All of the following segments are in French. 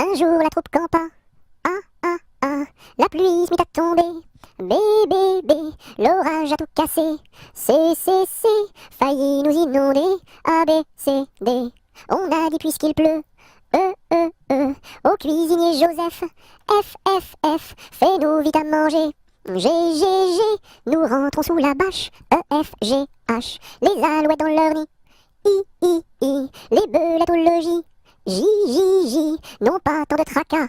Un jour la troupe campa, ah ah ah, la pluie se mit à tomber. Bé, bé, bé, l'orage a tout cassé. C, failli nous inonder. A, B, C, D, on a dit puisqu'il pleut. Au cuisinier Joseph. F, F, F, fais-nous vite à manger. G, G, G, nous rentrons sous la bâche. E, F, G, H, les alouettes dans leur nid. I, les belettes au logis. J, J, J, non pas tant de tracas.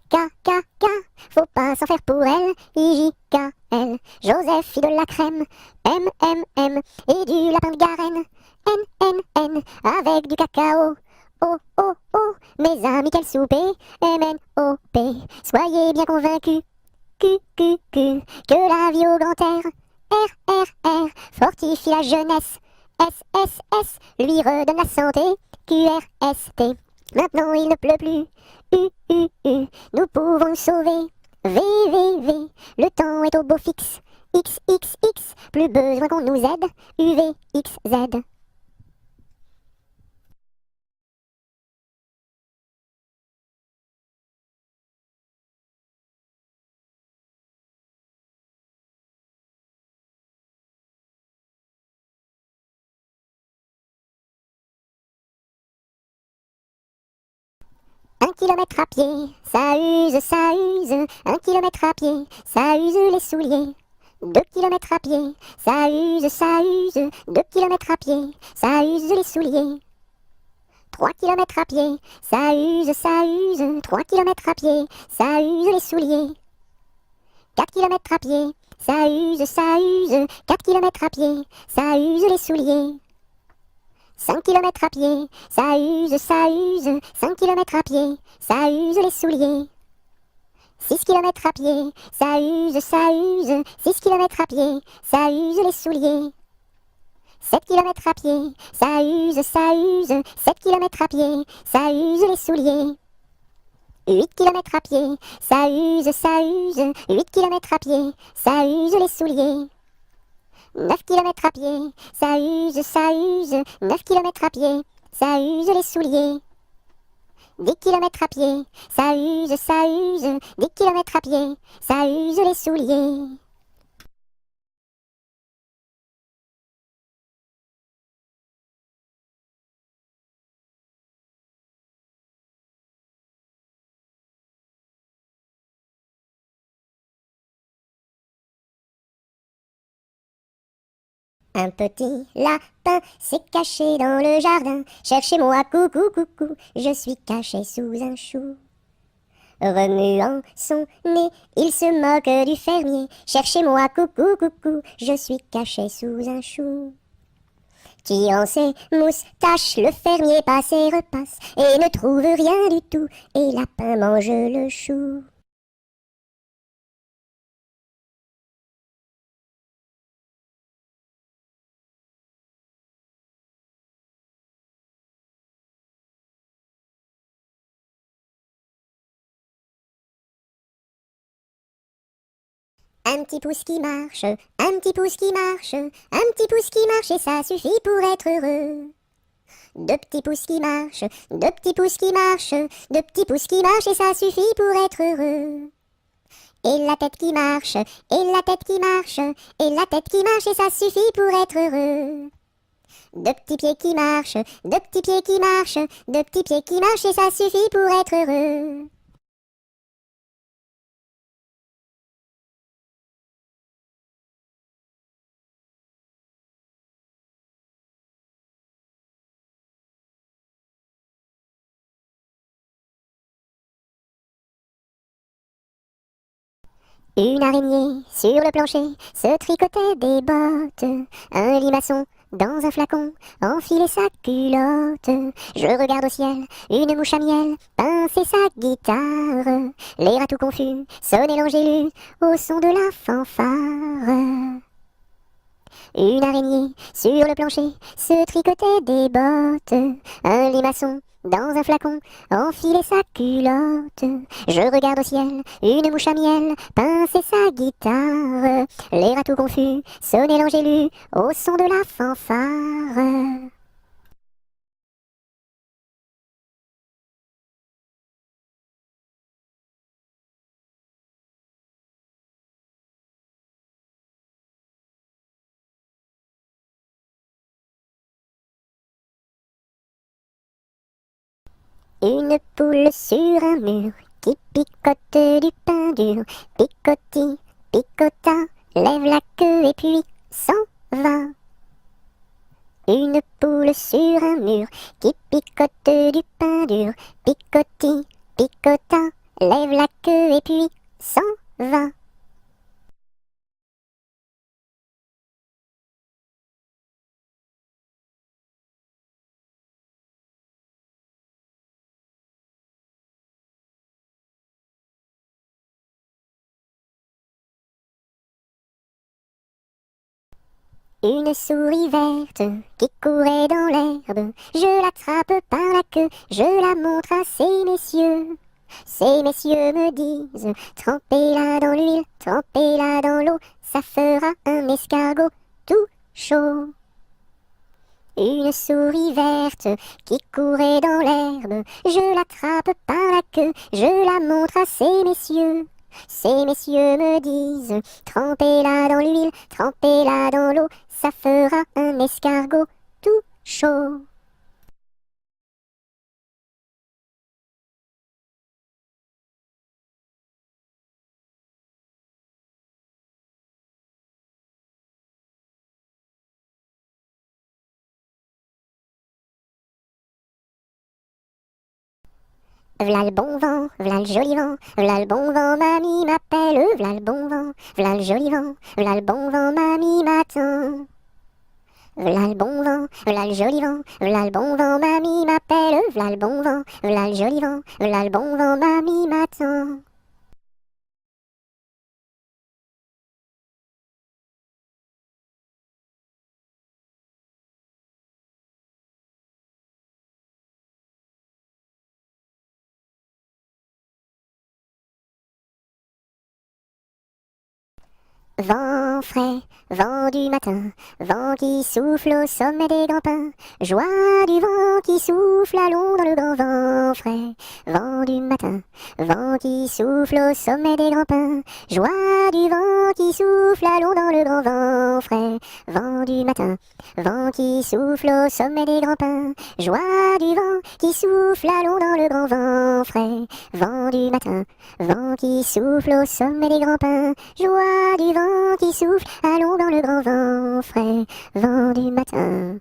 K, K, K, faut pas s'en faire pour elle. I, J, K, L, Joseph fit de la crème. M, M, M, et du lapin de Garenne. N, N, N, avec du cacao. O, O, O, mes amis, quel souper. M, N, O, P, soyez bien convaincus. Q, Q, Q, que la vie au grand air. R, R, R, fortifie la jeunesse. S, S, S, lui redonne la santé. Q, R, S, T, maintenant il ne pleut plus. U, nous pouvons nous sauver. V, V, V, le temps est au beau fixe. X, X, X, plus besoin qu'on nous aide. U, V, X, Z. Un kilomètre à pied, ça use, ça use. Un kilomètre à pied, ça use les souliers. 2 kilomètres à pied, ça use, ça use. 2 kilomètres à pied, ça use les souliers. 3 kilomètres à pied, ça use, ça use. 3 kilomètres à pied, ça use les souliers. 4 kilomètres à pied, ça use, ça use. 4 kilomètres à pied, ça use les souliers. 5 kilomètres à pied, ça use, ça use. 5 kilomètres à pied, ça use les souliers. 6 kilomètres à pied, ça use, ça use. 6 kilomètres à pied, ça use les souliers. 7 kilomètres à pied, ça use, ça use. 7 kilomètres à pied, ça use les souliers. 8 kilomètres à pied, ça use, ça use. 8 kilomètres à pied, ça use les souliers. 9 kilomètres à pied, ça use, ça use. 9 kilomètres à pied, ça use les souliers. 10 kilomètres à pied, ça use, ça use. 10 kilomètres à pied, ça use les souliers. Un petit lapin s'est caché dans le jardin. Cherchez-moi, coucou, coucou, je suis caché sous un chou. Remuant son nez, il se moque du fermier. Cherchez-moi, coucou, coucou, je suis caché sous un chou. Tirant ses moustaches, le fermier passe et repasse et ne trouve rien du tout, et lapin mange le chou. Un petit pouce qui marche, un petit pouce qui marche, un petit pouce qui marche et ça suffit pour être heureux. 2 petits pouces qui marchent, 2 petits pouces qui marchent, 2 petits pouces qui marchent et ça suffit pour être heureux. Et la tête qui marche, et la tête qui marche, et la tête qui marche et ça suffit pour être heureux. 2 petits pieds qui marchent, 2 petits pieds qui marchent, 2 petits pieds qui marchent et ça suffit pour être heureux. Une araignée sur le plancher se tricotait des bottes. Un limaçon dans un flacon enfilait sa culotte. Je regarde au ciel, une mouche à miel pincer sa guitare. L'air à tout confus sonnait l'angélus au son de la fanfare. Une araignée sur le plancher se tricotait des bottes. Un limaçon dans un flacon enfilait sa culotte. Je regarde au ciel, une mouche à miel pincer sa guitare. L'air à tout confus sonnait l'angélus au son de la fanfare. Une poule sur un mur qui picote du pain dur. Picoti, picota, lève la queue et puis s'en va. Une poule sur un mur qui picote du pain dur. Picoti, picota, lève la queue et puis s'en va. Une souris verte qui courait dans l'herbe, je l'attrape par la queue, je la montre à ces messieurs. Ces messieurs me disent, trempez-la dans l'huile, trempez-la dans l'eau, ça fera un escargot tout chaud. Une souris verte qui courait dans l'herbe, je l'attrape par la queue, je la montre à ces messieurs. Ces messieurs me disent, trempez-la dans l'huile, trempez-la dans l'eau, ça fera un escargot tout chaud. V'là le bon vent, v'là le joli vent, v'là le bon vent, mamie m'appelle, v'là le bon vent, v'là le joli vent, v'là le bon vent, mamie m'attend. V'là le bon vent, v'là le joli vent, v'là le bon vent, mamie m'appelle, v'là le bon vent, v'là le joli vent, v'là le bon vent, mamie m'attend. Vent frais, vent du matin, vent qui souffle au sommet des grands pins, joie du vent qui souffle, allons dans le grand vent frais. Vent du matin, vent qui souffle au sommet des grands pins, joie du vent qui souffle, allons dans le grand vent frais. Vent du matin, vent qui souffle au sommet des grands pins, joie du vent qui souffle, allons dans le grand vent frais. Vent du matin, vent qui souffle au sommet des grands pins, joie du vent qui souffle, allons dans le grand vent frais, vent du matin.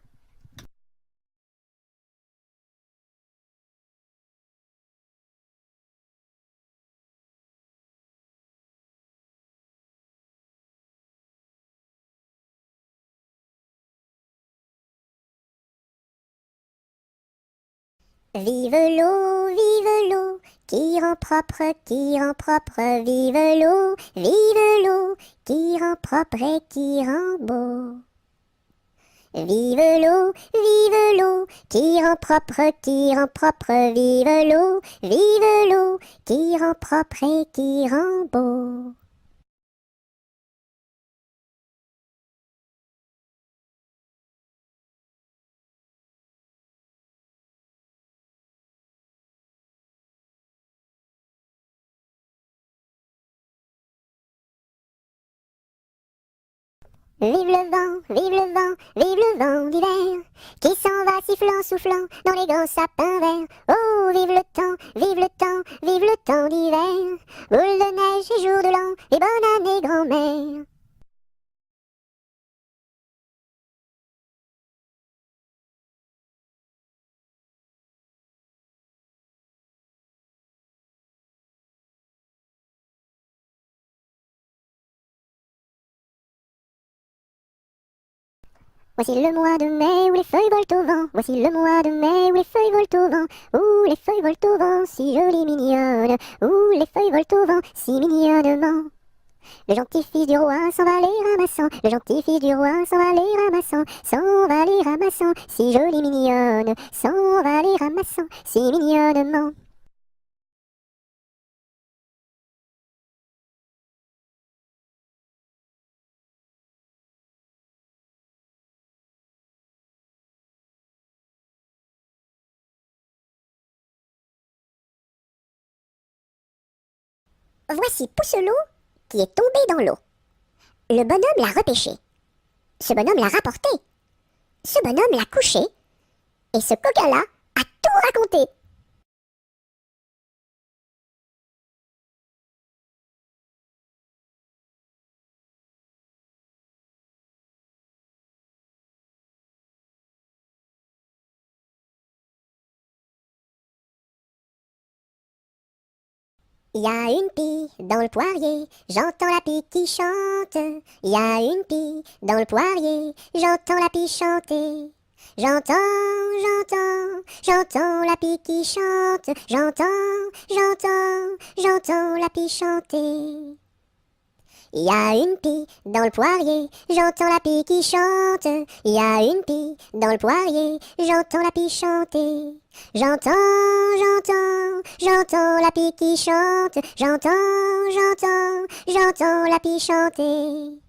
Vive l'eau, qui rend propre, vive l'eau, qui rend propre et qui rend beau. Vive l'eau, qui rend propre, vive l'eau, qui rend propre et qui rend beau. Vive le vent, vive le vent d'hiver, qui s'en va sifflant, soufflant dans les grands sapins verts. Oh, vive le temps, vive le temps, vive le temps d'hiver, boule de neige et jour de l'an, et bonne année grand-mère. Voici le mois de mai où les feuilles volent au vent. Voici le mois de mai où les feuilles volent au vent. Où les feuilles volent au vent, si jolies mignonnes. Où les feuilles volent au vent, si mignonnement. Le gentil fils du roi s'en va les ramassant. Le gentil fils du roi s'en va les ramassant. S'en va les ramassant, si jolie mignonne. S'en va les ramassant, si mignonnement. Voici Pousselot qui est tombé dans l'eau. Le bonhomme l'a repêché. Ce bonhomme l'a rapporté. Ce bonhomme l'a couché. Et ce coquin-là a tout raconté. Il y a une pie dans le poirier, j'entends la pie qui chante. Il y a une pie dans le poirier, j'entends la pie chanter. J'entends, j'entends la pie qui chante. J'entends la pie chanter. Il y a une pie dans le poirier, j'entends la pie qui chante. Il y a une pie dans le poirier, j'entends la pie chanter. J'entends la pie qui chante. J'entends la pie chanter.